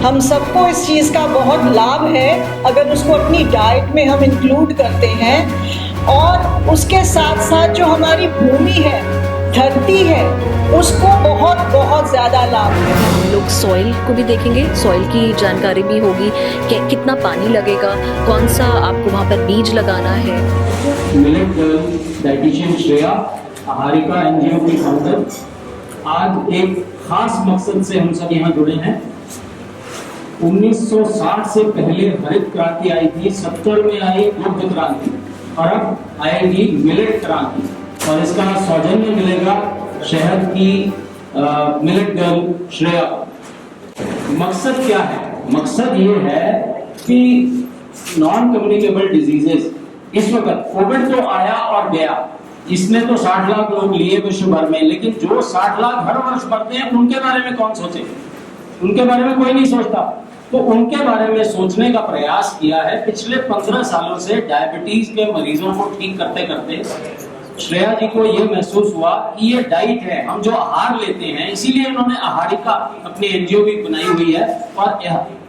हम सबको इस चीज़ का बहुत लाभ है अगर उसको अपनी डाइट में हम इंक्लूड करते हैं। और उसके साथ साथ जो हमारी भूमि है, धरती है, उसको बहुत बहुत ज़्यादा लाभ है। हम लोग सॉइल को भी देखेंगे, सॉइल की जानकारी भी होगी कि कितना पानी लगेगा, कौन सा आपको वहाँ पर बीज लगाना है। मिलेट डाइटिशियन श्रेया, आहारिका एनजीओ की फाउंडर, आज एक खास मकसद से हम सब यहाँ जुड़े हैं। 1960 से पहले हरित क्रांति आई थी, 70 में आई दुग्ध क्रांति और अब आएगी मिलेट क्रांति, और इसका सौजन्य मिलेगा शहर की मिलेट गर्ल श्रेया। मकसद क्या है? मकसद ये है कि नॉन कम्युनिकेबल डिजीजेस, इस वक्त कोविड तो आया और गया, इसने तो 60 लाख लोग लिए विश्व भर में, लेकिन जो 60 लाख हर वर्ष मरते हैं उनके बारे में कौन सोचे? उनके बारे में कोई नहीं सोचता। तो उनके बारे में सोचने का प्रयास किया है पिछले 15 सालों से। डायबिटीज के मरीजों को ठीक करते करते श्रेया जी को यह महसूस हुआ कि ये डाइट है, हम जो आहार लेते हैं, इसीलिए उन्होंने आहारिका अपनी एनजीओ भी बनाई हुई है। और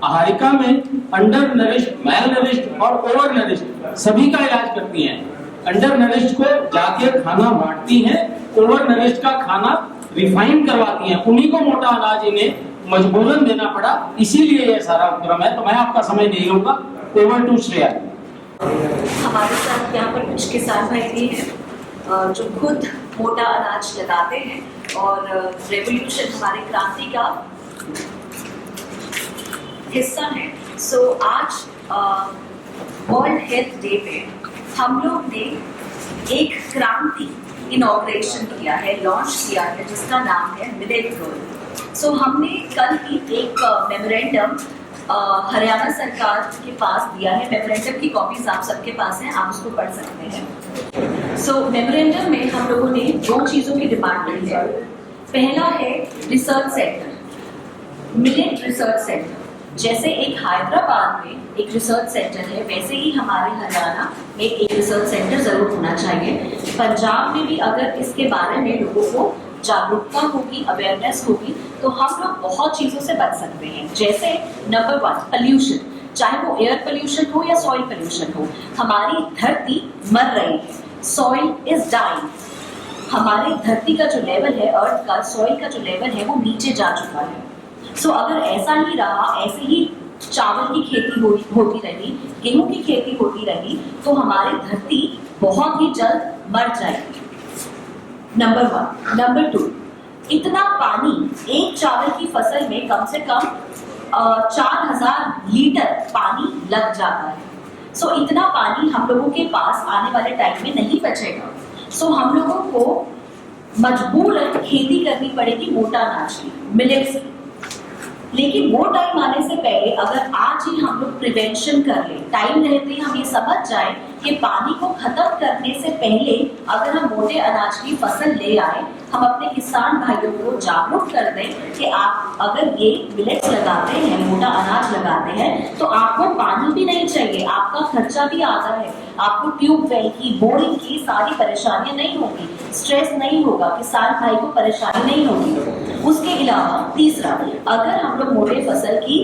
आहारिका में अंडर नरिश्ड, मैल नरिश्ड और ओवर नरिश्ड सभी का इलाज करती हैं। अंडर नरिश्ड को जाके खाना बांटती हैं, ओवर नरिश्ड का खाना रिफाइन करवाती हैं, उन्हीं को मोटा अनाज इन्हें मजबूरन देना पड़ा, इसीलिए ये सारा उपक्रम है। तो मैं आपका समय नहीं लूंगा। Over to Shreya. हमारे साथ यहाँ पर कुछ किसान भाई भी हैं जो खुद मोटा अनाज लगाते हैं और रेवोल्यूशन, हमारे क्रांति का हिस्सा है। सो आज वर्ल्ड हेल्थ डे पे हम लोग ने एक क्रांति इनॉग्रेशन किया है, लॉन्च किया है, जिसका नाम है मिलेट गर्ल। सो हमने कल ही एक मेमोरेंडम हरियाणा सरकार के पास दिया है। मेमोरेंडम की कॉपीज आप सबके पास हैं, आप उसको पढ़ सकते हैं। सो मेमोरेंडम में हम लोगों ने 2 चीज़ों की डिमांड की है। पहला है research centre, millet research centre. जैसे एक हैदराबाद में एक रिसर्च सेंटर है, वैसे ही हमारे हरियाणा में एक रिसर्च सेंटर जरूर होना चाहिए। पंजाब में भी अगर इसके बारे में लोगों को जागरूकता होगी, अवेयरनेस होगी, तो हम लोग बहुत चीज़ों से बच सकते हैं। जैसे नंबर 1 पोल्यूशन, चाहे वो एयर पोल्यूशन हो या सॉइल पोल्यूशन हो। हमारी धरती मर रही है, सॉइल इज डाइंग। हमारी धरती का जो लेवल है, अर्थ का, सॉइल का जो लेवल है, वो नीचे जा चुका है। सो अगर ऐसा ही रहा, ऐसे ही चावल की खेती होती रही, गेहूं की खेती होती रही, तो हमारी धरती बहुत ही जल्द मर जाएगी। नंबर 1। नंबर 2, इतना पानी एक चावल की फसल में कम से कम 4000 लीटर पानी लग जाता है। सो इतना पानी हम लोगों के पास आने वाले टाइम में नहीं बचेगा। सो हम लोगों को मजबूरन खेती करनी पड़ेगी मोटा अनाज की, मिलेट्स की। लेकिन वो टाइम आने से पहले अगर आज ही हम लोग प्रिवेंशन कर ले, टाइम रहते ही हम ये समझ जाए कि पानी को खत्म करने से पहले अगर हम मोटे अनाज की फसल ले आए, हम अपने किसान भाइयों को जागरूक कर दें कि आप अगर ये मिलेट्स लगाते हैं, मोटा अनाज लगाते हैं, तो आपको पानी भी नहीं चाहिए, आपका खर्चा भी आधा है, आपको ट्यूबवेल की, बोरिंग की सारी परेशानियां नहीं होगी, स्ट्रेस नहीं होगा, किसान भाई को परेशानी नहीं होगी। उसके अलावा तीसरा, अगर हम लोग मोटे फसल की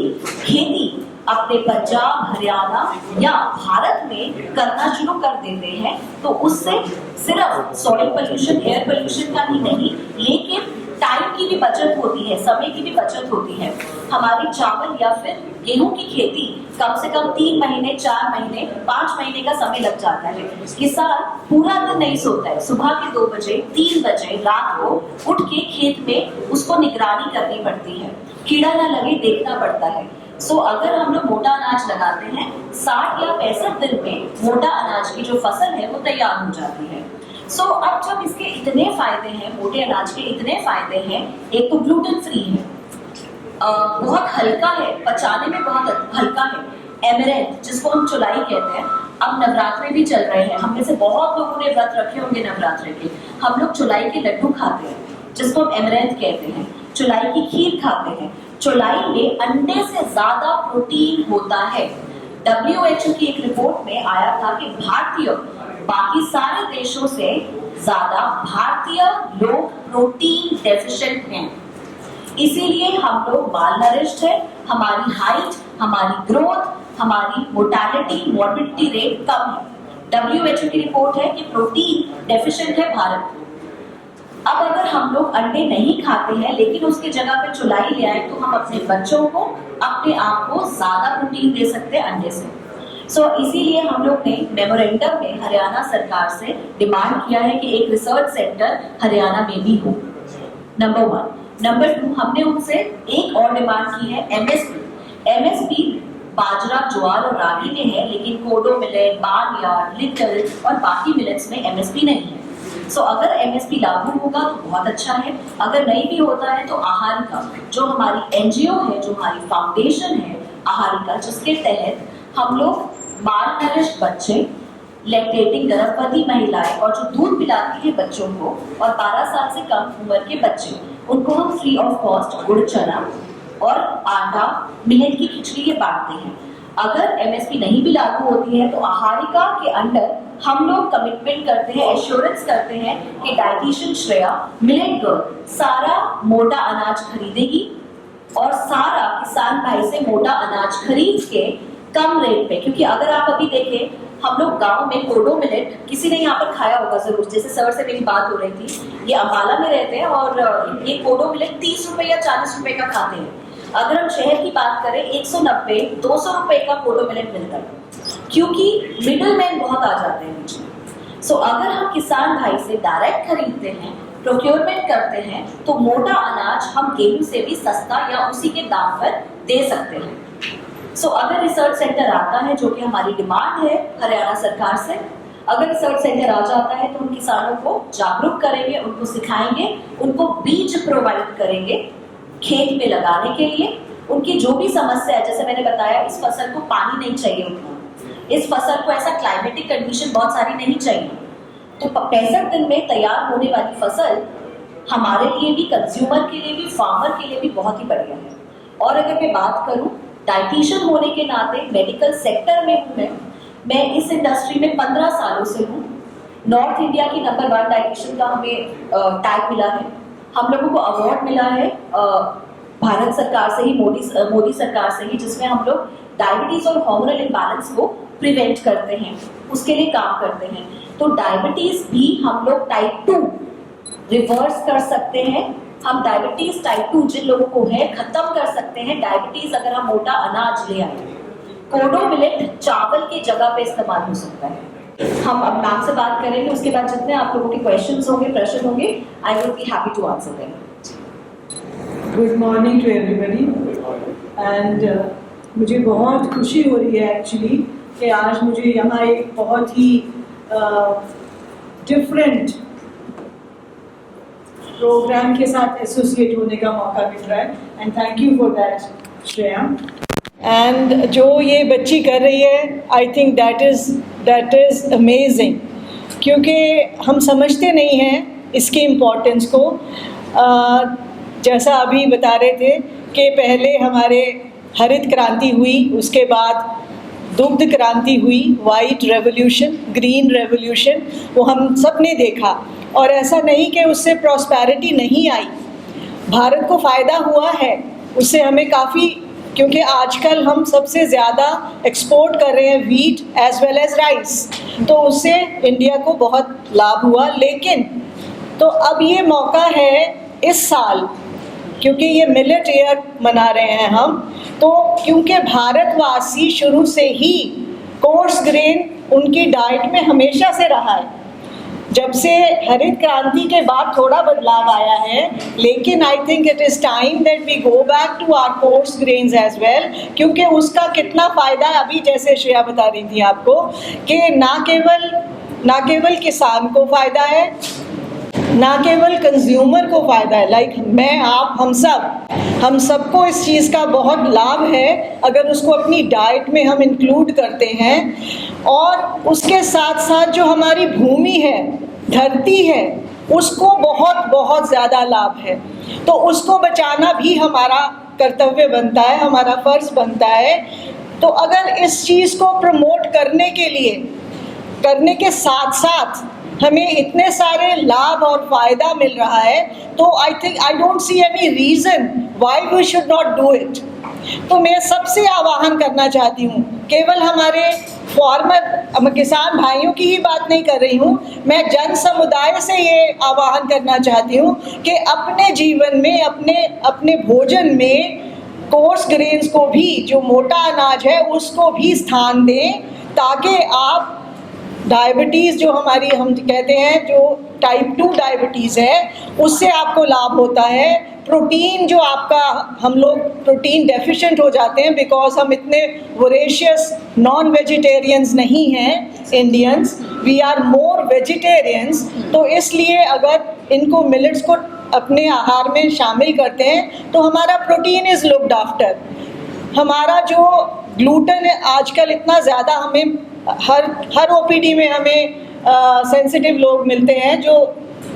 खेती अपने पंजाब, हरियाणा या भारत में करना शुरू कर देते हैं, तो उससे सिर्फ सॉइल पोल्यूशन, एयर पोल्यूशन का ही नहीं, लेकिन टाइम की भी बचत होती है, समय की भी बचत होती है। हमारी चावल या फिर गेहूं की खेती कम से कम 3 महीने, 4 महीने, 5 महीने का समय लग जाता है। किसान पूरा दिन नहीं सोता है, सुबह के 2 बजे, 3 बजे रात को उठ के खेत में उसको निगरानी करनी पड़ती है, कीड़ा ना लगे देखना पड़ता है। सो अगर हम लोग मोटा अनाज लगाते हैं, 60 या 65 दिन में मोटा अनाज की जो फसल है वो तैयार हो जाती है। सो अब जब इसके इतने फायदे हैं, मोटे अनाज के इतने फायदे हैं, एक तो ग्लूटेन फ्री है, बहुत हल्का है, पचाने में बहुत हल्का है। एमरेंथ, जिसको हम चुलाई कहते हैं, अब नवरात्रे भी चल रहे हैं, हम में से बहुत लोगों ने व्रत रखे होंगे नवरात्रे के। हम लोग चुलाई के लड्डू खाते हैं, जिसको हम एमरेंथ कहते हैं, चुलाई की खीर खाते हैं। चुलाई में अंडे से ज्यादा प्रोटीन होता है। WHO की एक रिपोर्ट में आया था कि भारतीय बाकी सारे देशों से ज्यादा भारतीय लोग प्रोटीन डेफिशिएंट हैं। इसीलिए हम लोग माल नरिश्ड है, हमारी हाइट, हमारी ग्रोथ, हमारी मोर्टेलिटी मॉर्बिडिटी रेट कम है। WHO की रिपोर्ट है कि प्रोटीन डेफिशिएंट है भारत। अब अगर हम लोग अंडे नहीं खाते हैं लेकिन उसकी जगह पे चुलाई ले आए तो हम अपने बच्चों को, अपने आप को ज्यादा प्रोटीन दे सकते हैं अंडे से। इसीलिए हम लोग ने मेमोरेंडम में हरियाणा सरकार से डिमांड किया है कि एक रिसर्च सेंटर हरियाणा में भी हो, नंबर 1। नंबर 2, हमने उनसे एक और डिमांड की है MSP बाजरा, ज्वार और रागी में है, लेकिन कोडो मिलेट, बार्नयार्ड, लिटिल और बाकी मिलेट्स में MSP नहीं है। अगर MSP लागू होगा तो बहुत अच्छा है, अगर नहीं भी होता है तो आहारिका, जो हमारी NGO है, जो हमारी फाउंडेशन है आहारिका, जिसके तहत हम लोग माल नरिश्ड बच्चे, लैक्टेटिंग गर्भवती महिलाएं और जो दूध पिलाती है बच्चों को और 12 साल से कम उम्र के बच्चे, उनको हम फ्री ऑफ कॉस्ट गुड़, चना और आटा, मिलेट की खिचड़ी ये बांटते हैं। अगर MSP नहीं भी लागू होती है तो आहारिका के अंडर हम लोग कमिटमेंट करते हैं, एश्योरेंस करते हैं कि डाइटिशियन श्रेया मिलेट गर्ल सारा मोटा अनाज खरीदेगी और सारा किसान भाई से मोटा अनाज खरीद के कम रेट पे, क्योंकि अगर आप अभी देखें हम लोग गांव में कोडो मिलेट, किसी ने यहाँ पर खाया होगा जरूर, जैसे सर से मेरी बात हो रही थी, ये अम्बाला में रहते हैं और ये कोडो मिलेट 30 रुपए या 40 रुपए का खाते हैं। अगर हम शहर की बात करें 190-200 रुपए का कोडो मिलेट मिलता है, क्योंकि मिडल मैन बहुत आ जाते हैं नीचे। अगर हम किसान भाई से डायरेक्ट खरीदते हैं, प्रोक्योरमेंट करते हैं, तो मोटा अनाज हम गेहूं से भी सस्ता या उसी के दाम पर दे सकते हैं। अगर रिसर्च सेंटर आता है, जो कि हमारी डिमांड है हरियाणा सरकार से, अगर रिसर्च सेंटर आ जाता है तो हम किसानों को जागरूक करेंगे, उनको सिखाएंगे, उनको बीज प्रोवाइड करेंगे खेत में लगाने के लिए। उनकी जो भी समस्या है, जैसे मैंने बताया, इस फसल को पानी नहीं चाहिए उतना, इस फसल को ऐसा क्लाइमेटिक कंडीशन बहुत सारी नहीं चाहिए, तो 65 दिन में तैयार होने वाली फसल हमारे लिए भी, कंज्यूमर के लिए भी, फार्मर के लिए भी बहुत ही बढ़िया है। और अगर मैं बात करूं डाइटिशियन होने के नाते, मेडिकल सेक्टर में हूँ मैं इस इंडस्ट्री में 15 सालों से हूँ। नॉर्थ इंडिया की नंबर 1 डाइटिशियन का हमें टैग मिला है, हम लोगों को अवार्ड मिला है भारत सरकार से ही, मोदी सरकार से ही, जिसमें हम लोग डायबिटीज और हार्मोनल इम्बैलेंस को प्रिवेंट करते हैं, उसके लिए काम करते हैं। तो डायबिटीज भी हम लोग टाइप 2 रिवर्स कर सकते हैं। हम डायबिटीज टाइप 2 जिन लोगों को है खत्म कर सकते हैं डायबिटीज, अगर हम मोटा अनाज ले आए। कोडो मिलेट चावल की जगह पे इस्तेमाल हो सकता है। हम अब मैम से बात करेंगे, उसके बाद जितने आप लोगों के क्वेश्चंस होंगे, प्रश्न होंगे, I will be happy to answer them. Good morning to everybody and मुझे बहुत खुशी हो रही है एक्चुअली कि आज मुझे यहाँ एक बहुत ही डिफरेंट प्रोग्राम के साथ एसोसिएट होने का मौका मिल रहा है and thank you for that Shreya. And जो ये बच्ची कर रही है, I think that is amazing, क्योंकि हम समझते नहीं हैं इसकी इम्पोर्टेंस को। जैसा अभी बता रहे थे कि पहले हमारे हरित क्रांति हुई, उसके बाद दुग्ध क्रांति हुई, वाइट रेवोल्यूशन, ग्रीन रेवोल्यूशन, वो हम सब ने देखा। और ऐसा नहीं कि उससे प्रॉस्पेरिटी नहीं आई, भारत को फ़ायदा हुआ है उससे, हमें काफ़ी, क्योंकि आजकल हम सबसे ज़्यादा एक्सपोर्ट कर रहे हैं wheat as well as rice, तो उससे इंडिया को बहुत लाभ हुआ। लेकिन तो अब ये मौका है इस साल, क्योंकि ये मिलेट ईयर मना रहे हैं हम, तो क्योंकि भारतवासी शुरू से ही कोर्स ग्रेन उनकी डाइट में हमेशा से रहा है, जब से हरित क्रांति के बाद थोड़ा बदलाव आया है, लेकिन I think it is time that we go back to our coarse grains as well, क्योंकि उसका कितना फ़ायदा है, अभी जैसे श्रेया बता रही थी आपको कि ना केवल किसान को फ़ायदा है, ना केवल कंज्यूमर को फ़ायदा है, लाइक मैं, आप, हम सबको इस चीज़ का बहुत लाभ है अगर उसको अपनी डाइट में हम इंक्लूड करते हैं। और उसके साथ साथ जो हमारी भूमि है, धरती है, उसको बहुत बहुत ज़्यादा लाभ है, तो उसको बचाना भी हमारा कर्तव्य बनता है, हमारा फ़र्ज़ बनता है। तो अगर इस चीज़ को प्रमोट करने के लिए, करने के साथ साथ हमें इतने सारे लाभ और फायदा मिल रहा है, तो I don't see any reason why we should not do it. तो मैं सबसे आह्वान करना चाहती हूँ, केवल हमारे फॉर्मर किसान भाइयों की ही बात नहीं कर रही हूँ, मैं जन समुदाय से ये आह्वान करना चाहती हूँ कि अपने जीवन में, अपने भोजन में कोर्स ग्रेन्स को भी, जो मोटा अनाज है उसको भी स्थान दें, ताकि आप डायबिटीज़ जो हमारी, हम कहते हैं जो टाइप 2 डायबिटीज़ है, उससे आपको लाभ होता है। प्रोटीन जो आपका, हम लोग प्रोटीन डेफिशिएंट हो जाते हैं बिकॉज हम इतने वोरेशियस नॉन वेजिटेरियंस नहीं हैं Indians, we are more vegetarians. तो इसलिए अगर इनको मिलेट्स को अपने आहार में शामिल करते हैं तो हमारा प्रोटीन इज़ लुक्ड आफ्टर। हमारा जो ग्लूटेन है आजकल इतना ज़्यादा, हमें हर ओपीडी में हमें सेंसिटिव लोग मिलते हैं जो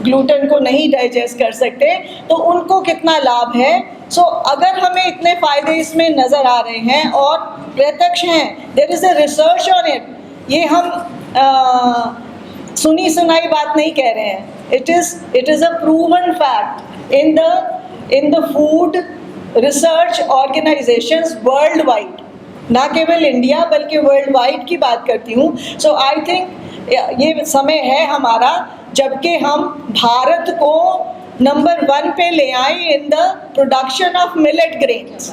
ग्लूटेन को नहीं डाइजेस्ट कर सकते, तो उनको कितना लाभ है। सो अगर हमें इतने फ़ायदे इसमें नज़र आ रहे हैं और प्रत्यक्ष हैं, there is a research on it, ये हम सुनी सुनाई बात नहीं कह रहे हैं, it is a proven fact in the food research organisations worldwide, ना केवल इंडिया बल्कि वर्ल्ड वाइड की बात करती हूँ। सो आई थिंक ये समय है हमारा जबकि हम भारत को नंबर 1 पे ले आए in the production of millet grains,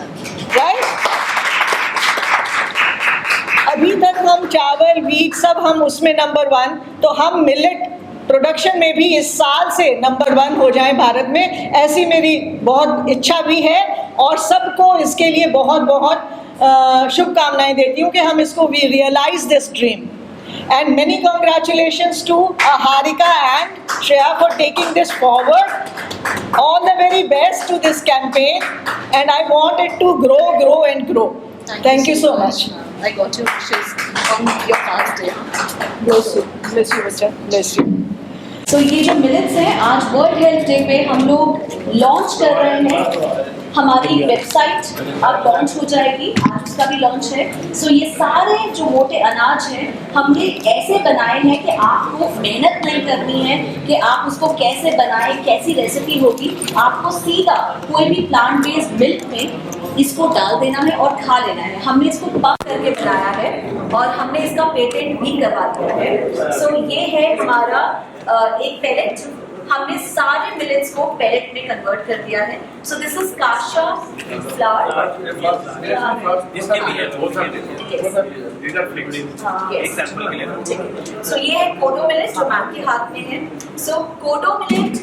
right. अभी तक हम चावल, व्हीट सब हम उसमें नंबर 1, तो हम मिलेट प्रोडक्शन में भी इस साल से नंबर 1 हो जाएं भारत में, ऐसी मेरी बहुत इच्छा भी है और सबको इसके लिए बहुत बहुत शुभकामनाएं देती हूँ कि हम इसको we realise this dream. And many congratulations to Harika and Shreya for taking this forward. All the very best to this campaign, and I want it to grow and grow. Thank you so much. I got your wishes on your fast day. Bless you, bachcha. Bless you. तो ये जो millets है, आज world health day पे हम लोग launch कर रहे हैं। हमारी वेबसाइट अब लॉन्च हो जाएगी, आज उसका भी लॉन्च है। सो ये सारे जो मोटे अनाज हैं हमने ऐसे बनाए हैं कि आपको मेहनत नहीं करनी है कि आप उसको कैसे बनाएं, कैसी रेसिपी होगी। आपको सीधा कोई भी प्लांट बेस्ड मिल्क में इसको डाल देना है और खा लेना है। हमने इसको पक करके बनाया है और हमने इसका पेटेंट भी करवा दिया है। सो ये है हमारा एक पेलेट, हमने सारे मिलेट्स को पेलेट में कन्वर्ट कर दिया है। सो दिस इज काशा फ्लावर, सो ये है कोडो मिलेट जो मैम के हाथ में है। सो कोडो मिलेट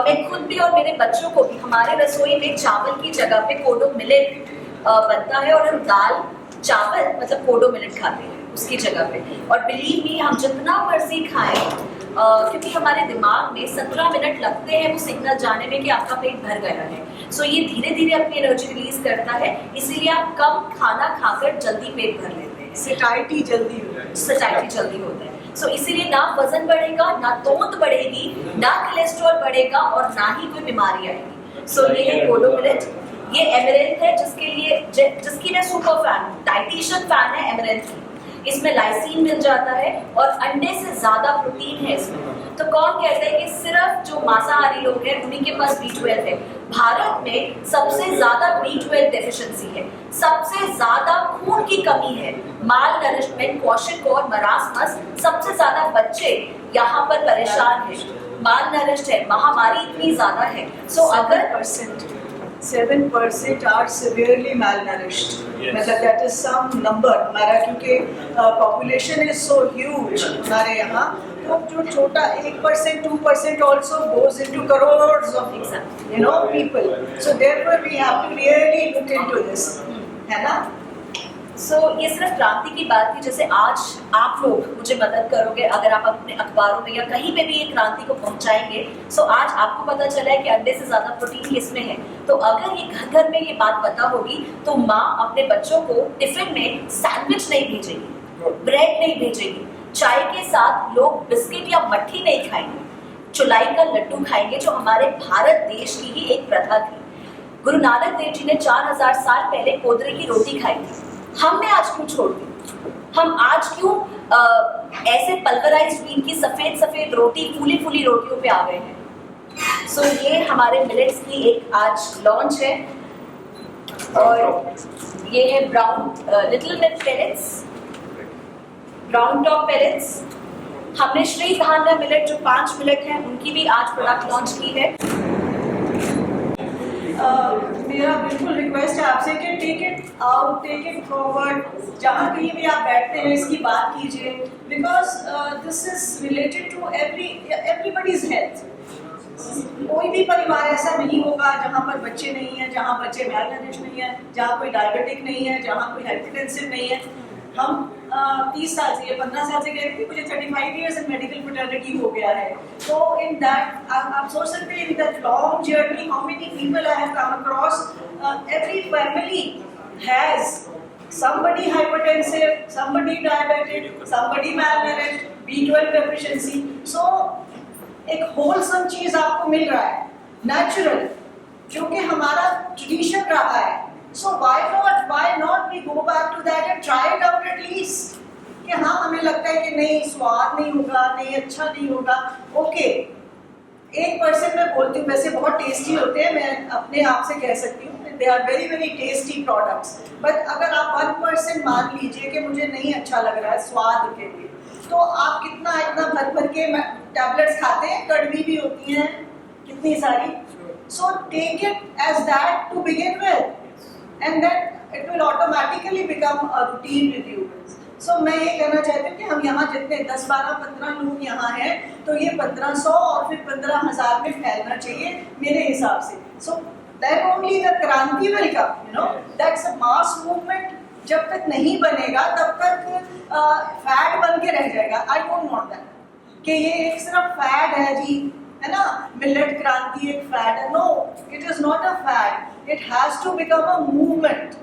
मैं खुद भी और मेरे बच्चों को भी, हमारे रसोई में चावल की जगह पे कोडो मिलेट बनता है और हम दाल चावल मतलब कोडो मिलेट खाते हैं उसकी जगह पे। और बिलीव मी, हम जितना मर्जी खाएं, क्योंकि हमारे दिमाग में 17 मिनट लगते हैं वो सिग्नल जाने में कि आपका पेट भर गया है। सो ये धीरे धीरे अपनी एनर्जी रिलीज करता है, इसीलिए आप कम खाना खाकर जल्दी पेट भर लेते हैं, सैटिस्फाइटी जल्दी होता है। सो इसीलिए ना वजन बढ़ेगा, ना तोंद बढ़ेगी, ना कोलेस्ट्रॉल बढ़ेगा और ना ही कोई बीमारी आएगी। सो ये है कोडो मिलेट। ये एमरेंथ है जिसकी मैं सुपर फैन, डाइटिशियन फैन है एमरेंथ की। इसमें लाइसीन मिल जाता है और अंडे से ज्यादा प्रोटीन है इसमें। तो कौन कहता है कि सिर्फ जो मांसाहारी लोग हैं उन्हीं के पास B12 है? भारत में सबसे ज्यादा B12 डेफिशिएंसी है, सबसे ज्यादा खून की कमी है, माल नरिशमेंट, क्वाशियोर, मरासमस, सबसे ज्यादा बच्चे यहाँ पर परेशान है, माल नरिश्ड है, महामारी इतनी ज्यादा है। सो अगर 7% are severely malnourished. मतलब that is some number हमारा, क्योंकि population is so huge हमारे यहाँ, तो जो छोटा 1%, 2% also goes into crores of people. So therefore we have to really look into this, है ना? सो ये सिर्फ क्रांति की बात थी। जैसे आज आप लोग मुझे मदद करोगे, अगर आप अपने अखबारों में या कहीं पे भी ये क्रांति को पहुंचाएंगे, सो आज आपको पता चला है कि अंडे से ज्यादा प्रोटीन किसमें है। तो अगर ये घर घर में ये बात पता होगी तो माँ अपने बच्चों को टिफिन में सैंडविच नहीं भेजेगी, ब्रेड नहीं भेजेगी, चाय के साथ लोग बिस्किट या मट्ठी नहीं खाएंगे, चुलाई का लड्डू खाएंगे, जो हमारे भारत देश की ही एक प्रथा थी। गुरु नानक देव जी ने 4000 साल पहले कोदरे की रोटी खाई थी। हमने आज क्यों छोड़ दी? हम आज क्यों ऐसे पल्वराइज्ड व्हीट की सफेद सफेद रोटी, फूली फूली रोटियों पे आ गए हैं? सो ये हमारे मिलेट्स की एक आज लॉन्च है, और ये है brown little millet pellets, brown top pellets. हमने श्री धान्य मिलेट जो 5 मिलेट हैं उनकी भी आज प्रोडक्ट लॉन्च की है। मेरा बिल्कुल रिक्वेस्ट है आपसे कि take it out, take it forward, जहाँ कहीं भी आप बैठते हैं इसकी बात कीजिए, because this is related to everybody's health. कोई भी परिवार ऐसा नहीं होगा जहाँ पर बच्चे नहीं हैं, जहाँ बच्चे मैलनरिश नहीं है, जहाँ कोई डायबिटिक नहीं है, जहाँ कोई हाइपरटेंसिव नहीं है। हम 30 साल से या 15 साल से कह रही थी, मुझे 35 ईयर्स इन मेडिकल फ्रेटर्निटी हो गया है। तो इन दैट आप सोच सकते हैं, in that long journey how many people I have come across. Every family has somebody hypertensive, somebody diabetic, somebody malnourished, B12 deficiency. So एक होलसम चीज आपको मिल रहा है, नेचुरल, जो कि हमारा ट्रेडिशन रहा है। So why not we go back to that and try it out at least? कि हाँ, हमें लगता है कि नहीं स्वाद नहीं होगा, नहीं अच्छा नहीं होगा, ओके 1% मैं बोलती हूँ, वैसे बहुत टेस्टी होते हैं, मैं अपने आप से कह सकती हूँ, they are very very tasty products. But अगर आप 1% मान लीजिए कि मुझे नहीं अच्छा लग रहा है स्वाद के लिए, तो आप कितना इतना भर के टैबलेट्स खाते हैं, कड़वी भी होती हैं कितनी सारी। So take it as that to begin with, and then it will automatically become a routine with you. So मैं ये कहना चाहती हूँ कि हम यहाँ जितने 10, 12, 15 लोग यहाँ हैं, तो ये 1500 और फिर 15,000 में फैलना चाहिए मेरे हिसाब से। So then only the क्रांति will come, you know, that's a mass movement। जब तक नहीं बनेगा तब तक फैड बन के रह जाएगा। I don't want that कि ये एक सिर्फ फैड है जी, है ना, मिलेट क्रांति एक फैड है। No, it is not a fad, it has to become a movement,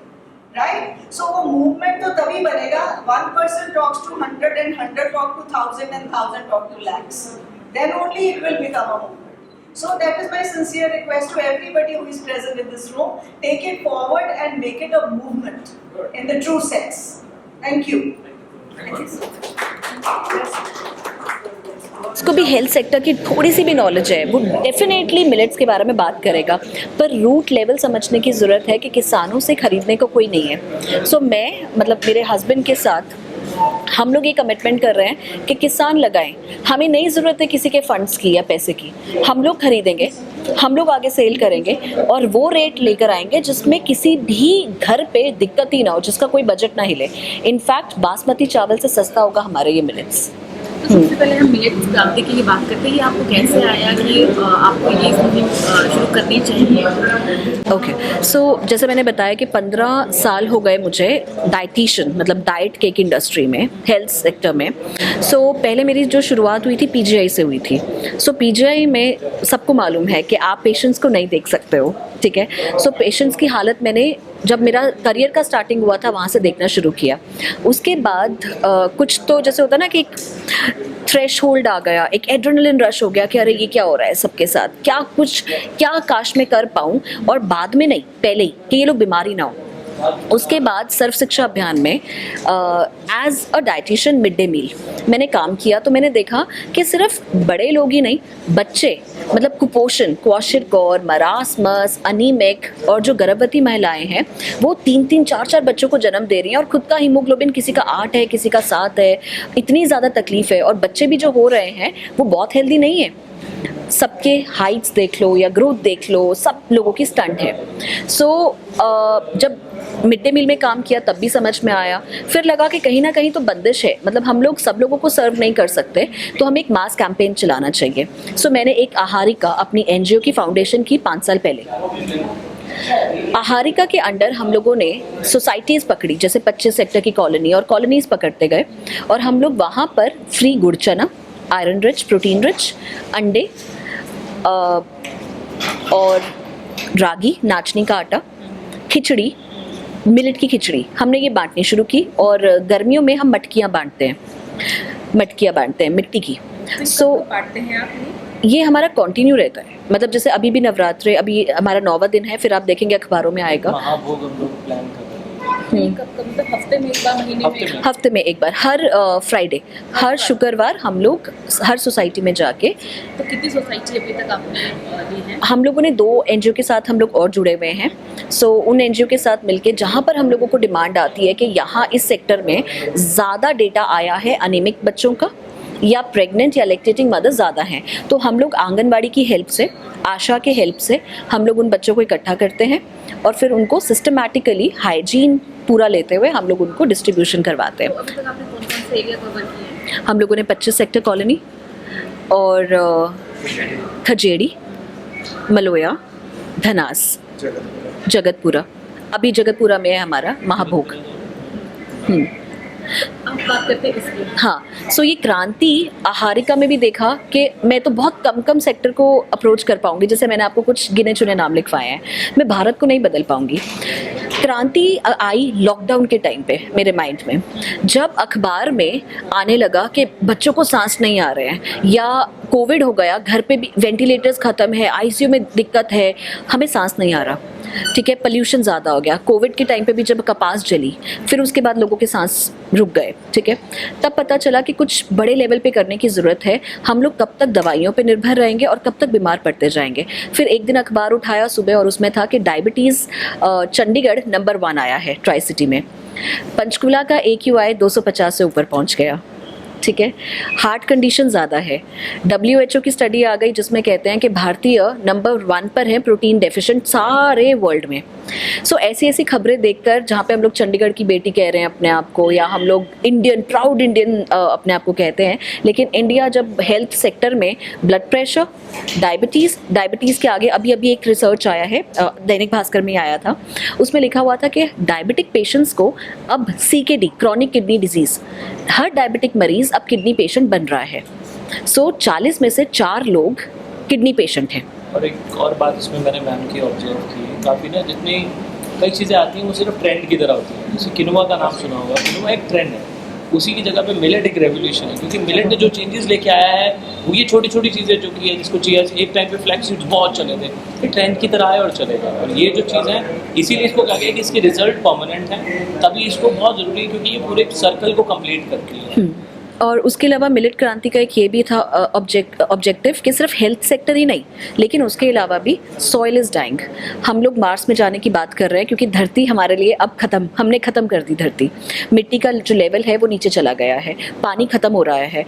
right? So वो मूवमेंट तो तभी बनेगा 1% talks to 100 and 100 talk to 1000 and 1000 talk to lakhs, then only it will become a movement. So that is my sincere request to everybody who is present in this room, take it forward and make it a movement in the true sense. Thank you. Thank you so much. उसको भी health sector की थोड़ी सी भी knowledge है, वो definitely millets के बारे में बात करेगा, पर रूट लेवल समझने की ज़रूरत है कि किसानों से ख़रीदने को कोई नहीं है। सो मैं मतलब मेरे हस्बैंड के साथ हम लोग ये कमिटमेंट कर रहे हैं कि किसान लगाएं, हमें नहीं ज़रूरत है किसी के फंड्स की या पैसे की, हम लोग खरीदेंगे, हम लोग आगे सेल करेंगे और वो रेट लेकर आएंगे जिसमें किसी भी घर पे दिक्कत ही ना हो, जिसका कोई बजट ना हिले। इनफैक्ट बासमती चावल से सस्ता होगा हमारे ये मिलेट्स। तो सबसे पहले हम मिलेट क्रांति की बात करते हैं, ये आपको कैसे आया कि आपको ये मुहिम शुरू करनी चाहिए? ओके, सो जैसे मैंने बताया कि 15 साल हो गए मुझे डाइटिशियन मतलब डाइट केक इंडस्ट्री में, हेल्थ सेक्टर में। सो पहले मेरी जो शुरुआत हुई थी पीजीआई से हुई थी। सो पीजीआई में सबको मालूम है कि आप पेशेंट्स को नहीं देख सकते हो, ठीक है? सो पेशेंट्स की हालत मैंने जब मेरा करियर का स्टार्टिंग हुआ था वहाँ से देखना शुरू किया। उसके बाद कुछ तो जैसे होता है ना कि एक थ्रेश होल्ड आ गया, एक एड्रेनलिन रश हो गया कि अरे ये क्या हो रहा है सबके साथ, क्या काश मैं कर पाऊँ, और बाद में नहीं पहले ही कि ये लोग बीमारी ना हो। उसके बाद सर्व शिक्षा अभियान में as a dietitian mid day meal मैंने काम किया, तो मैंने देखा कि सिर्फ बड़े लोग ही नहीं, बच्चे मतलब कुपोषण, क्वाशिरकौर, मरासमस, अनीमिक और जो गर्भवती महिलाएं हैं वो 3-3, 4-4 बच्चों को जन्म दे रही हैं और खुद का हीमोग्लोबिन किसी का 8 है, किसी का 7 है, इतनी ज़्यादा तकलीफ है। और बच्चे भी जो हो रहे हैं वो बहुत हेल्दी नहीं है, सबके हाइट्स देख लो या ग्रोथ देख लो, सब लोगों की स्टंट है। सो जब मिड डे मील में काम किया तब भी समझ में आया, फिर लगा कि कहीं ना कहीं तो बंदिश है, मतलब हम लोग सब लोगों को सर्व नहीं कर सकते, तो हमें एक मास कैंपेन चलाना चाहिए। सो मैंने एक आहारिका अपनी एनजीओ की फाउंडेशन की 5 साल पहले। आहारिका के अंडर हम लोगों ने सोसाइटीज़ पकड़ी, जैसे 25 सेक्टर की कॉलोनी और कॉलोनीज़ पकड़ते गए, और हम लोग वहाँ पर फ्री गुड़ चना, आयरन रिच, प्रोटीन रिच, अंडे और रागी, नाचनी का आटा, खिचड़ी, मिलेट की खिचड़ी हमने ये बांटनी शुरू की। और गर्मियों में हम मटकियाँ बांटते हैं मिट्टी की। सो बांटते हैं आप ये हमारा कंटिन्यू रहता है, मतलब जैसे अभी भी नवरात्रे, अभी हमारा 9वां दिन है, फिर आप देखेंगे अखबारों में आएगा। महाभोग हम लोग प्लान कर रहे हैं। कब मतलब हफ्ते में एक बार, महीने में? हफ्ते में एक बार, हर फ्राइडे, हर शुक्रवार हम लोग हर सोसाइटी में जाके। तो कितनी सोसाइटी अभी तक आपने ली है? हम लोगों ने 2 एनजीओ के साथ हम लोग और जुड़े हुए हैं। सो उन एनजीओ के साथ मिलके जहाँ पर हम लोगों को डिमांड आती है कि यहाँ इस सेक्टर में ज़्यादा डेटा आया है अनीमिक बच्चों का, या प्रेग्नेंट या लैक्टेटिंग मदर ज़्यादा हैं, तो हम लोग आंगनबाड़ी की हेल्प से, आशा के हेल्प से हम लोग उन बच्चों को इकट्ठा करते हैं और फिर उनको सिस्टमैटिकली हाइजीन पूरा लेते हुए हम लोग उनको डिस्ट्रीब्यूशन करवाते हैं। तो अभी तक आपने कौन कौन से एरिया कवर किए हैं? हम लोगों ने 25 सेक्टर कॉलोनी और खजेड़ी, मलोया, धनास, जगतपुरा, अभी जगतपुरा में है हमारा महाभोग। अब बात करते हैं इसकी। हाँ, सो ये क्रांति आहारिका में भी देखा कि मैं तो बहुत कम सेक्टर को अप्रोच कर पाऊंगी, जैसे मैंने आपको कुछ गिने चुने नाम लिखवाए हैं, मैं भारत को नहीं बदल पाऊंगी। क्रांति आई लॉकडाउन के टाइम पे मेरे माइंड में, जब अखबार में आने लगा कि बच्चों को सांस नहीं आ रहे हैं, या कोविड हो गया, घर पे भी वेंटिलेटर्स ख़त्म है, आईसीयू में दिक्कत है, हमें सांस नहीं आ रहा, ठीक है, पोल्यूशन ज़्यादा हो गया। कोविड के टाइम पे भी जब कपास जली, फिर उसके बाद लोगों के सांस रुक गए, ठीक है, तब पता चला कि कुछ बड़े लेवल पे करने की ज़रूरत है। हम लोग कब तक दवाइयों पे निर्भर रहेंगे और कब तक बीमार पड़ते जाएंगे। फिर एक दिन अखबार उठाया सुबह और उसमें था कि डायबिटीज़ चंडीगढ़ नंबर 1 आया है ट्राई सिटी में, पंचकुला का AQI 250 से ऊपर पहुँच गया, ठीक है, हार्ट कंडीशन ज़्यादा है। WHO की स्टडी आ गई जिसमें कहते हैं कि भारतीय नंबर 1 पर है प्रोटीन डेफिशिएंट सारे वर्ल्ड में। सो ऐसी खबरें देखकर, जहाँ पे हम लोग चंडीगढ़ की बेटी कह रहे हैं अपने आप को, या हम लोग इंडियन, प्राउड इंडियन अपने आप को कहते हैं, लेकिन इंडिया जब हेल्थ सेक्टर में ब्लड प्रेशर, डायबिटीज़ के आगे, अभी एक रिसर्च आया है, दैनिक भास्कर में आया था, उसमें लिखा हुआ था कि डायबिटिक पेशेंट्स को अब CKD, क्रॉनिक किडनी डिजीज़, हर डायबिटिक मरीज़ अब किडनी पेशेंट बन रहा है। सो 40 में से 4 लोग किडनी पेशेंट हैं। और एक और बात इसमें मैंने मैम की ऑब्जर्व की, काफ़ी ना जितनी कई चीज़ें आती हैं वो सिर्फ ट्रेंड की तरह होती हैं। जैसे किनुआ का नाम सुना होगा, किनुआ एक ट्रेंड है, उसी की जगह पे मिलेट एक रेवोल्यूशन है, क्योंकि मिलेट ने जो चेंजेस लेके आया है वो ये छोटी छोटी चीज़ें जो की है, जिसको चिया, एक टाइम पे फ्लैक्स सीड्स बहुत चले थे, ये ट्रेंड की तरह है और चलेगा। और ये जो चीज़ है, इसीलिए इसको कहा गया कि इसके रिजल्ट परमानेंट हैं, तभी इसको बहुत ज़रूरी है, क्योंकि ये पूरे सर्कल को कंप्लीट करती है। और उसके अलावा मिलेट क्रांति का एक ये भी था ऑब्जेक्टिव कि सिर्फ हेल्थ सेक्टर ही नहीं, लेकिन उसके अलावा भी सॉइल इज़ डाइंग। हम लोग मार्स में जाने की बात कर रहे हैं क्योंकि धरती हमारे लिए अब हमने ख़त्म कर दी धरती। मिट्टी का जो लेवल है वो नीचे चला गया है, पानी ख़त्म हो रहा है।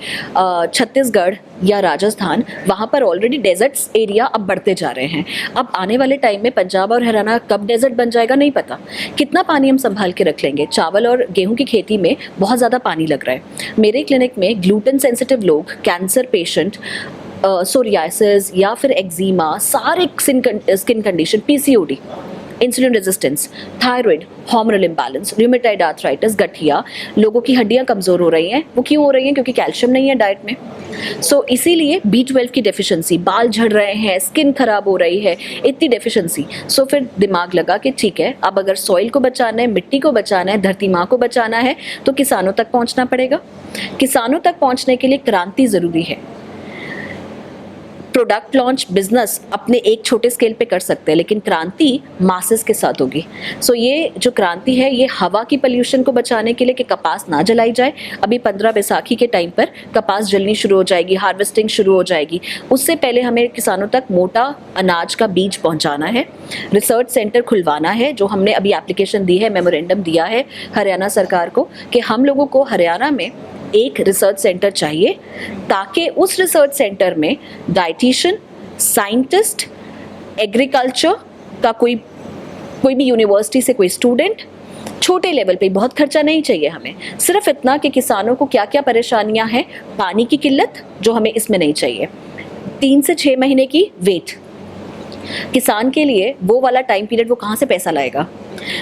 छत्तीसगढ़ या राजस्थान, वहाँ पर ऑलरेडी डेजर्ट्स एरिया अब बढ़ते जा रहे हैं। अब आने वाले टाइम में पंजाब और हरियाणा कब डेजर्ट बन जाएगा नहीं पता। कितना पानी हम संभाल के रख लेंगे। चावल और गेहूँ की खेती में बहुत ज़्यादा पानी लग रहा है। मेरे क्लिनिक में ग्लूटेन सेंसिटिव लोग, कैंसर पेशेंट, सोरियासिस या फिर एक्जिमा, सारे skin condition, PCOD, insulin resistance, thyroid, hormonal imbalance, rheumatoid arthritis, गठिया, लोगों की हड्डियां कमज़ोर हो रही हैं। वो क्यों हो रही हैं? क्योंकि कैल्शियम नहीं है डाइट में। सो इसीलिए B12 की डेफिशिएंसी, बाल झड़ रहे हैं, स्किन खराब हो रही है, इतनी डेफिशिएंसी। सो फिर दिमाग लगा कि ठीक है, अब अगर सॉइल को बचाना है, मिट्टी को बचाना है, धरती माँ को बचाना है, तो किसानों तक पहुँचना पड़ेगा। किसानों तक पहुँचने के लिए क्रांति ज़रूरी है। प्रोडक्ट लॉन्च, बिजनेस अपने एक छोटे स्केल पे कर सकते हैं, लेकिन क्रांति मासेस के साथ होगी। सो ये जो क्रांति है, ये हवा की पोल्यूशन को बचाने के लिए कि कपास ना जलाई जाए। अभी 15 बैसाखी के टाइम पर कपास जलनी शुरू हो जाएगी, हार्वेस्टिंग शुरू हो जाएगी। उससे पहले हमें किसानों तक मोटा अनाज का बीज पहुंचाना है। रिसर्च सेंटर खुलवाना है, जो हमने अभी एप्लीकेशन दी है, मेमोरेंडम दिया है हरियाणा सरकार को कि हम लोगों को हरियाणा में एक रिसर्च सेंटर चाहिए, ताकि उस रिसर्च सेंटर में डाइटिशियन, साइंटिस्ट, एग्रीकल्चर का कोई भी यूनिवर्सिटी से कोई स्टूडेंट, छोटे लेवल पे, बहुत खर्चा नहीं चाहिए हमें, सिर्फ इतना कि किसानों को क्या क्या परेशानियां हैं। पानी की किल्लत जो हमें इसमें नहीं चाहिए, 3 से 6 महीने की वेट, किसान के लिए वो वाला टाइम पीरियड, वो कहाँ से पैसा लाएगा।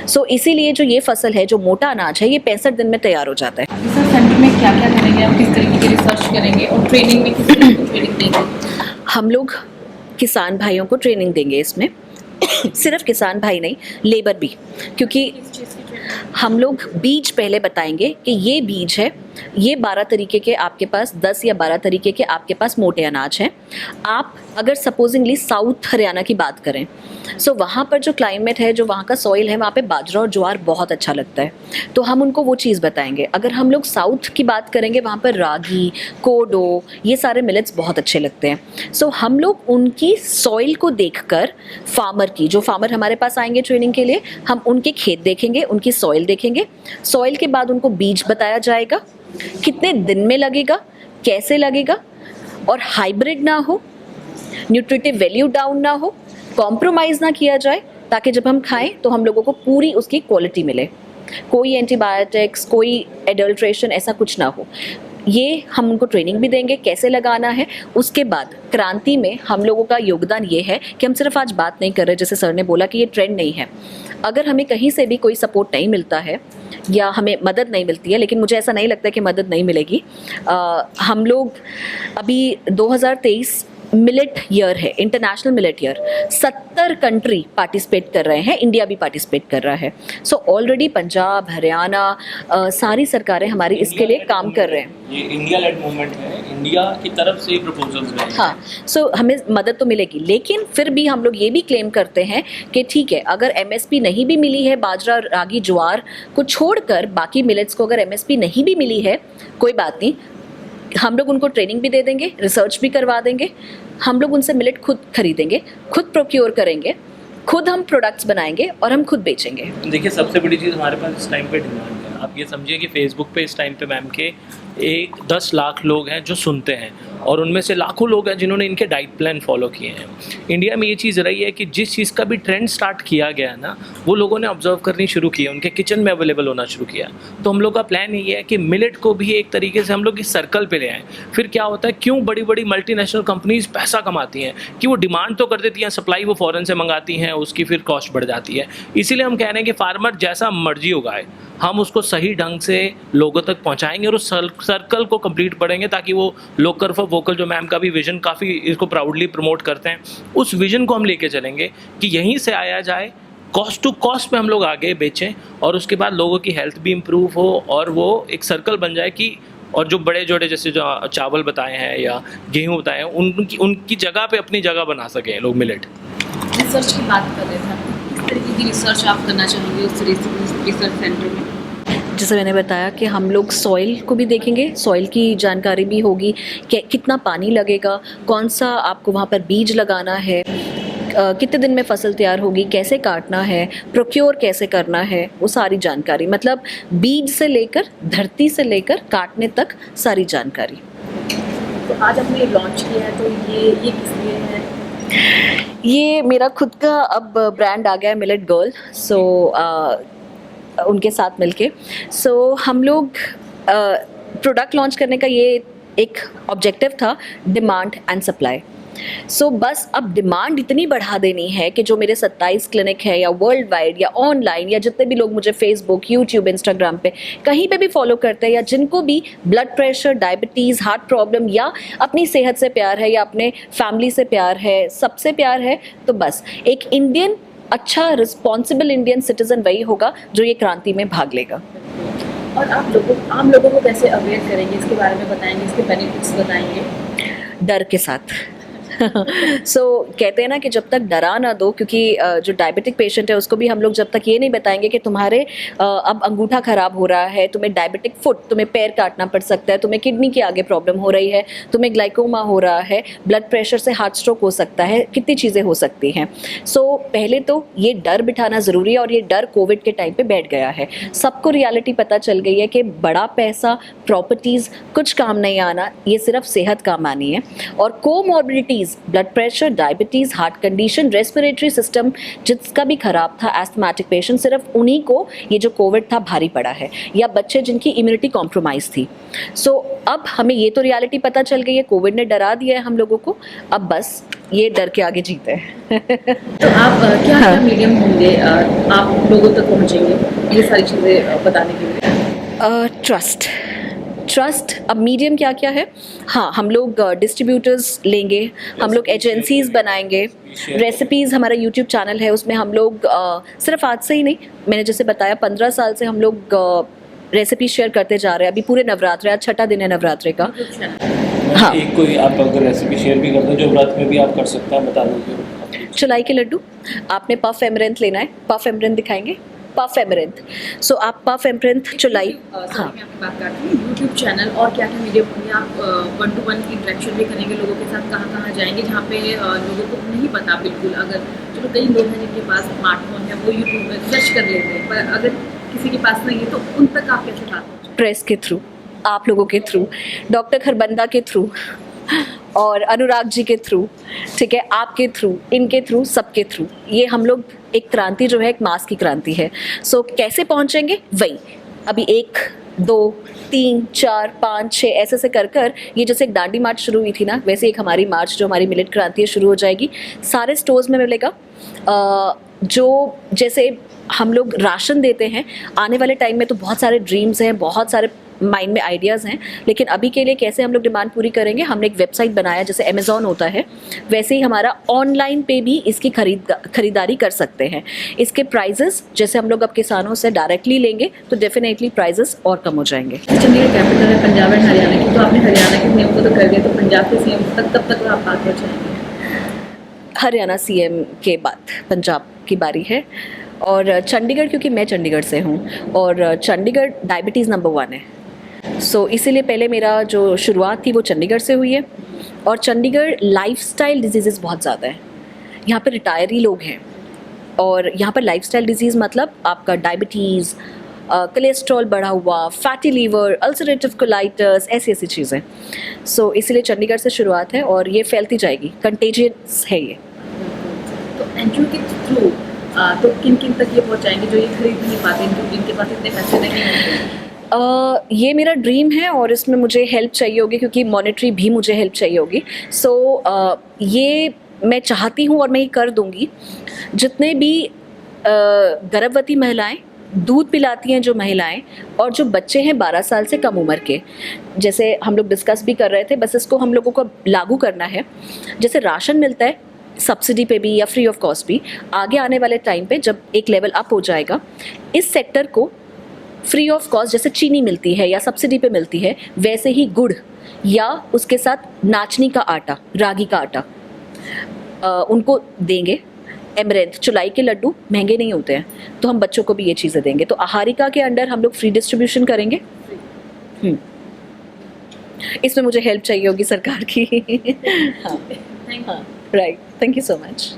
सो इसीलिए जो ये फसल है, जो मोटा अनाज है, ये 65 दिन में तैयार हो जाता है। रिसर्च सेंटर में क्या क्या करेंगे आप? किस तरीके की रिसर्च करेंगे और ट्रेनिंग में किस तरीके की ट्रेनिंग देंगे? हम लोग किसान भाइयों को ट्रेनिंग देंगे इसमें। सिर्फ किसान भाई नहीं, लेबर भी, क्योंकि हम लोग बीज पहले बताएंगे कि ये बीज है ये 12 तरीके के आपके पास, 10 या 12 तरीके के आपके पास मोटे अनाज हैं। आप अगर सपोजिंगली साउथ हरियाणा की बात करें, सो वहाँ पर जो क्लाइमेट है, जो वहाँ का सॉइल है, वहाँ पे बाजरा और ज्वार बहुत अच्छा लगता है, तो हम उनको वो चीज़ बताएंगे। अगर हम लोग साउथ की बात करेंगे, वहाँ पर रागी, कोडो, ये सारे मिलेट्स बहुत अच्छे लगते हैं। सो हम लोग उनकी सॉइल को देखकर, फार्मर की, जो फार्मर हमारे पास आएंगे ट्रेनिंग के लिए, हम उनके खेत देखेंगे, उनकी सॉइल देखेंगे। सॉइल के बाद उनको बीज बताया जाएगा, कितने दिन में लगेगा, कैसे लगेगा, और हाइब्रिड ना हो, न्यूट्रिटिव वैल्यू डाउन ना हो, कॉम्प्रोमाइज़ ना किया जाए, ताकि जब हम खाएं तो हम लोगों को पूरी उसकी क्वालिटी मिले, कोई एंटीबायोटिक्स, कोई एडल्ट्रेशन, ऐसा कुछ ना हो। ये हम उनको ट्रेनिंग भी देंगे कैसे लगाना है। उसके बाद क्रांति में हम लोगों का योगदान ये है कि हम सिर्फ आज बात नहीं कर रहे, जैसे सर ने बोला कि ये ट्रेंड नहीं है। अगर हमें कहीं से भी कोई सपोर्ट नहीं मिलता है या हमें मदद नहीं मिलती है, लेकिन मुझे ऐसा नहीं लगता कि मदद नहीं मिलेगी। हम लोग अभी 2023 मिलेट ईयर है, international millet year, 70 country participate कर रहे हैं, इंडिया भी पार्टिसिपेट कर रहा है। सो ऑलरेडी पंजाब, हरियाणा, सारी सरकारें हमारी इसके लिए काम कर रहे हैं। ये इंडिया लेड मूवमेंट है, इंडिया की तरफ से प्रपोजल्स गए हैं। हाँ, सो हमें मदद तो मिलेगी, लेकिन फिर भी हम लोग ये भी क्लेम करते हैं कि ठीक है, अगर एमएसपी नहीं भी मिली है, बाजरा, रागी, ज्वार को छोड़कर बाकी मिलेट्स को अगर एमएसपी नहीं भी मिली है, कोई बात नहीं, हम लोग उनको ट्रेनिंग भी दे देंगे, रिसर्च भी करवा देंगे, हम लोग उनसे मिलेट खुद खरीदेंगे, खुद प्रोक्योर करेंगे, खुद हम प्रोडक्ट्स बनाएंगे और हम खुद बेचेंगे। देखिए, सबसे बड़ी चीज़ हमारे पास इस टाइम पे डिमांड है। आप ये समझिए कि फेसबुक पे इस टाइम पे मैम के 10 लाख लोग हैं जो सुनते हैं, और उनमें से लाखों लोग हैं जिन्होंने इनके डाइट प्लान फॉलो किए हैं। इंडिया में ये चीज़ रही है कि जिस चीज़ का भी ट्रेंड स्टार्ट किया गया ना, वो लोगों ने ऑब्जर्व करनी शुरू की, उनके किचन में अवेलेबल होना शुरू किया। तो हम लोग का प्लान ये है कि मिलेट को भी एक तरीके से हम लोग इस सर्कल पे ले आएँ। फिर क्या होता है, क्यों बड़ी बड़ी मल्टीनेशनल कंपनीज पैसा कमाती हैं कि वो डिमांड तो कर देती हैं, सप्लाई वो फॉरेन से मंगाती हैं, उसकी फिर कॉस्ट बढ़ जाती है। इसीलिए हम कह रहे हैं कि फार्मर जैसा मर्जी उगाए, हम उसको सही ढंग से लोगों तक पहुंचाएंगे और उस सर्कल को कंप्लीट पढ़ेंगे, ताकि वो लोकल फॉर वोकल, जो मैम का भी विजन काफ़ी इसको प्राउडली प्रमोट करते हैं, उस विजन को हम लेके चलेंगे कि यहीं से आया जाए, कॉस्ट टू कॉस्ट पे हम लोग आगे बेचें, और उसके बाद लोगों की हेल्थ भी इम्प्रूव हो और वो एक सर्कल बन जाए कि, और जो बड़े जोड़े जैसे जो चावल बताए हैं या गेहूँ बताए हैं, उनकी जगह पे अपनी जगह बना सकें लोग मिलेट। रिसर्च की बात कर रहे थे, किस तरीके की रिसर्च आप करना चाहेंगे उस रिसर्च सेंटर में? जैसे मैंने बताया कि हम लोग सॉइल को भी देखेंगे, सॉइल की जानकारी भी होगी कि कितना पानी लगेगा, कौन सा आपको वहाँ पर बीज लगाना है, कितने दिन में फसल तैयार होगी, कैसे काटना है, प्रोक्योर कैसे करना है, वो सारी जानकारी, मतलब बीज से लेकर, धरती से लेकर काटने तक सारी जानकारी। तो आज आपने लॉन्च किया है, तो ये किस लिए है? ये मेरा खुद का अब ब्रांड आ गया है, मिलेट गर्ल। सो उनके साथ मिलके हम लोग प्रोडक्ट लॉन्च करने का ये एक ऑब्जेक्टिव था, डिमांड एंड सप्लाई। बस अब डिमांड इतनी बढ़ा देनी है कि जो मेरे 27 क्लिनिक है, या वर्ल्ड वाइड या ऑनलाइन, या जितने भी लोग मुझे फेसबुक, यूट्यूब, इंस्टाग्राम पे कहीं पे भी फॉलो करते हैं, या जिनको भी blood pressure, diabetes, heart problem, या अपनी सेहत से प्यार है, या अपने फैमिली से प्यार है, सबसे प्यार है, तो बस एक इंडियन, अच्छा रिस्पॉन्सिबल इंडियन सिटीजन वही होगा जो ये क्रांति में भाग लेगा। और आप आम लोगों को कैसे अवेयर करेंगे, इसके बारे में बताएंगे, इसके बेनिफिट्स बताएंगे? डर के साथ। कहते हैं ना कि जब तक डरा ना दो, क्योंकि जो डायबिटिक पेशेंट है उसको भी हम लोग जब तक ये नहीं बताएंगे कि तुम्हारे अब अंगूठा ख़राब हो रहा है, तुम्हें डायबिटिक फुट, तुम्हें पैर काटना पड़ सकता है, तुम्हें किडनी के आगे प्रॉब्लम हो रही है, तुम्हें ग्लाइकोमा हो रहा है, ब्लड प्रेशर से हार्ट स्ट्रोक हो सकता है, कितनी चीज़ें हो सकती हैं। पहले तो ये डर बिठाना ज़रूरी है, और ये डर कोविड के टाइम पर बैठ गया है। सबको रियलिटी पता चल गई है कि बड़ा पैसा, प्रॉपर्टीज़ कुछ काम नहीं आना, ये सिर्फ सेहत काम आनी है। और comorbidities, blood pressure, diabetes, heart condition, respiratory system जिसका भी खराब था, एस्थमेटिक पेशेंट, सिर्फ उन्हीं को ये जो कोविड था भारी पड़ा है, या बच्चे जिनकी इम्यूनिटी कॉम्प्रोमाइज़ थी। अब हमें ये तो रियलिटी पता चल गई है, कोविड ने डरा दिया है हम लोगों को, अब बस ये डर के आगे जीते हैं। तो आप क्या मीडियम होंगे, आप लोगों तक पहुँचेंगे ये सारी चीज़ें बताने के लिए? ट्रस्ट। अब मीडियम क्या क्या है? हाँ, हम लोग डिस्ट्रीब्यूटर्स लेंगे, हम लोग एजेंसीज़ बनाएंगे, रेसिपीज़, हमारा यूट्यूब चैनल है, उसमें हम लोग सिर्फ आज से ही नहीं, मैंने जैसे बताया 15 साल से हम लोग रेसिपी शेयर करते जा रहे हैं। अभी पूरे नवरात्रे, आज 6ठा दिन है नवरात्रे का। यूट्यूब चैनल हाँ। एक कोई आप अगर रेसिपी शेयर भी करते हैं जो व्रत में भी आप कर सकते हैं, बता दीजिए। चुलाई के लड्डू, आपने पफ एमरेंथ लेना है। पफ एमरेंथ दिखाएंगे, पफ एमरेंथ। सो आप पफ एमरेंथ चुलाई, हाँ मैं आपकी बात करती हूँ, यूट्यूब चैनल और क्या क्या मीडिया होंगे, आप 1-to-1 की इंटरेक्शन भी करेंगे लोगों के साथ, कहाँ कहाँ जाएंगे जहाँ पे लोगों को नहीं पता बिल्कुल। अगर चलो कई लोग हैं जिनके पास स्मार्टफोन है, वो यूट्यूब में सर्च कर लेते हैं, पर अगर किसी के पास नहीं है तो उन तक आप कैसे बात पहुँचाएंगे? प्रेस के थ्रू, आप लोगों के थ्रू, डॉक्टर खरबंदा के थ्रू और अनुराग जी के थ्रू, ठीक है, आपके थ्रू, इनके थ्रू, सबके थ्रू। ये हम लोग एक क्रांति जो है, एक मास की क्रांति है। सो कैसे पहुंचेंगे, वही अभी 1, 2, 3, 4, 5, 6 ऐसे से कर कर, ये जैसे एक दांडी मार्च शुरू हुई थी ना, वैसे एक हमारी मार्च जो हमारी मिलेट क्रांति है शुरू हो जाएगी। सारे स्टोर्स में मिलेगा। जो जैसे हम लोग राशन देते हैं, आने वाले टाइम में तो बहुत सारे ड्रीम्स हैं, बहुत सारे माइंड में आइडियाज़ हैं, लेकिन अभी के लिए कैसे हम लोग डिमांड पूरी करेंगे, हमने एक वेबसाइट बनाया, जैसे अमेज़ॉन होता है वैसे ही हमारा ऑनलाइन पे भी इसकी खरीदारी कर सकते हैं। इसके प्राइजेस जैसे हम लोग अब किसानों से डायरेक्टली लेंगे तो डेफिनेटली प्राइजेस और कम हो जाएंगे। चंडीगढ़ कैपिटल है पंजाब एंड हरियाणा की, तो आपने हरियाणा के सीएम को तो कर दिया, तो पंजाब के सीएम तक कब तक आप बात पहुँचाएंगे? हरियाणा सीएम के बाद पंजाब की बारी है। और चंडीगढ़, क्योंकि मैं चंडीगढ़ से हूँ और चंडीगढ़ डायबिटीज़ नंबर 1 है, सो इसीलिए पहले मेरा जो शुरुआत थी वो चंडीगढ़ से हुई है। और चंडीगढ़ लाइफस्टाइल डिजीज़ बहुत ज़्यादा है, यहाँ पर रिटायरी लोग हैं और यहाँ पर लाइफस्टाइल डिजीज़ मतलब आपका डायबिटीज़, कोलेस्ट्रॉल बढ़ा हुआ, फैटी लीवर, अल्सरेटिव कोलाइटिस, ऐसी चीज़ें। सो इसीलिए चंडीगढ़ से शुरुआत है और ये फैलती जाएगी, कंटेजियस है ये। तो एनजीओ के थ्रू तो किन किन तक ये पहुँचाएंगे जो ये खरीद नहीं पाते, जिनके पास इतने पैसे नहीं होते? ये मेरा ड्रीम है और इसमें मुझे हेल्प चाहिए होगी, क्योंकि मॉनेटरी भी मुझे हेल्प चाहिए होगी। सो ये मैं चाहती हूँ और मैं ये कर दूँगी। जितने भी गर्भवती महिलाएं, दूध पिलाती हैं जो महिलाएं, और जो बच्चे हैं 12 साल से कम उम्र के, जैसे हम लोग डिस्कस भी कर रहे थे, बस इसको हम लोगों को लागू करना है। जैसे राशन मिलता है सब्सिडी पे भी या फ्री ऑफ कॉस्ट भी, आगे आने वाले टाइम पे जब एक लेवल अप हो जाएगा, इस सेक्टर को फ्री ऑफ कॉस्ट, जैसे चीनी मिलती है या सब्सिडी पे मिलती है, वैसे ही गुड़ या उसके साथ नाचनी का आटा, रागी का आटा उनको देंगे। एमरेंथ, चुलाई के लड्डू महंगे नहीं होते हैं, तो हम बच्चों को भी ये चीज़ें देंगे। तो आहारिका के अंडर हम लोग फ्री डिस्ट्रीब्यूशन करेंगे। इसमें मुझे हेल्प चाहिए होगी सरकार की। हाँ, right, thank you so much.